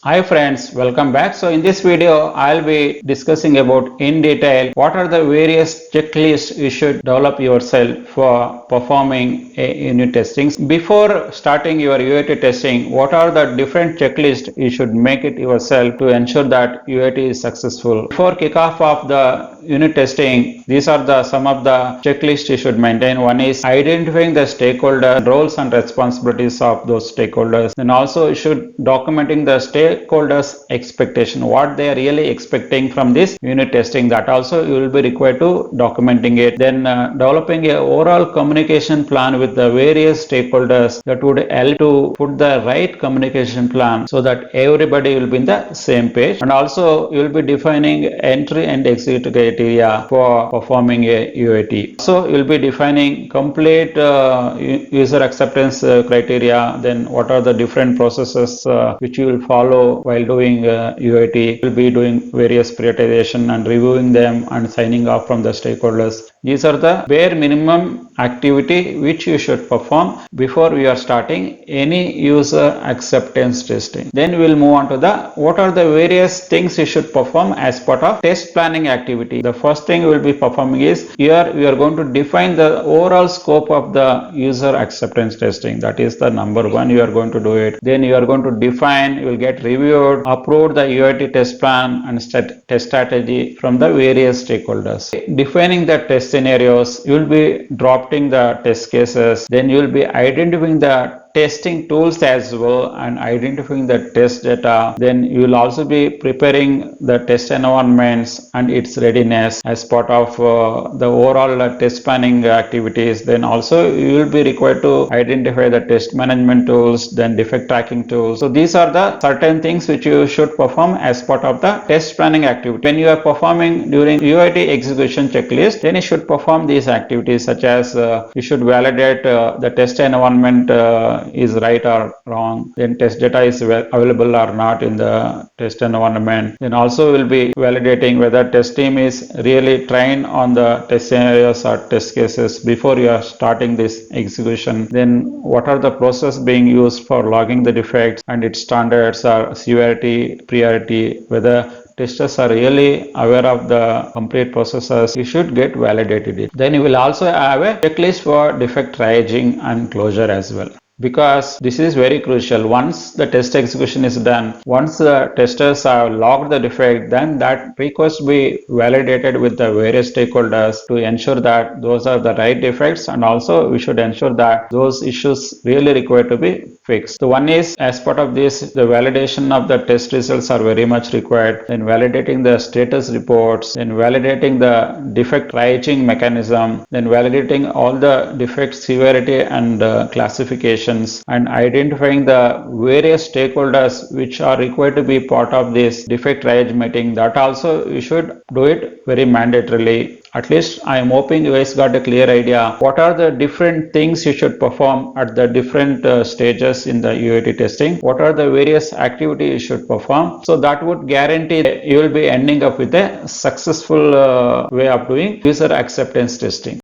Hi friends, welcome back. So in this video, I'll be discussing about in detail what are the various checklists you should develop yourself for performing a unit testing. Before starting your UAT testing, what are the different checklists you should make it yourself to ensure that UAT is successful. Before kickoff of the unit testing, these are some of the checklists you should maintain. One is identifying the stakeholder roles and responsibilities of those stakeholders. Then also you should documenting the stakeholders expectation, what they are really expecting from this unit testing. That also you will be required to documenting it. Then developing a overall communication plan with the various stakeholders that would help to put the right communication plan so that everybody will be in the same page. And also you will be defining entry and exit criteria for performing a UAT. So you will be defining complete user acceptance criteria. Then what are the different processes which you will follow while doing UAT. You will be doing various prioritization and reviewing them and signing off from the stakeholders. These are the bare minimum activity which you should perform before we are starting any user acceptance testing. Then we will move on to what are the various things you should perform as part of test planning activity. The first thing we will be performing is here we are going to define the overall scope of the user acceptance testing. That is the number one, you are going to do it. Then you are going to define, you will get reviewed, approve the UAT test plan and test strategy from the various stakeholders. Defining the test scenarios, you will be drafting the test cases. Then you will be identifying the testing tools as well and identifying the test data. Then you will also be preparing the test environments and its readiness as part of the overall test planning activities. Then also you will be required to identify the test management tools, then defect tracking tools. So these are the certain things which you should perform as part of the test planning activity. When you are performing during UAT execution checklist, then you should perform these activities such as you should validate the test environment is right or wrong, then test data is available or not in the test environment. Then also will be validating whether test team is really trained on the test scenarios or test cases before you are starting this execution. Then what are the process being used for logging the defects and its standards or severity, priority, whether testers are really aware of the complete processes. You should get validated. Then you will also have a checklist for defect triaging and closure as well, because this is very crucial. Once the test execution is done, once the testers have logged the defect, then that request be validated with the various stakeholders to ensure that those are the right defects, and also we should ensure that those issues really require to be fixed. So one is, as part of this, the validation of the test results are very much required. Then validating the status reports, then validating the defect triaging mechanism, then validating all the defect severity and classification, and identifying the various stakeholders which are required to be part of this defect triage meeting. That also you should do it very mandatorily. At least I am hoping you guys got a clear idea what are the different things you should perform at the different stages in the UAT testing, what are the various activities you should perform. So that would guarantee that you will be ending up with a successful way of doing user acceptance testing.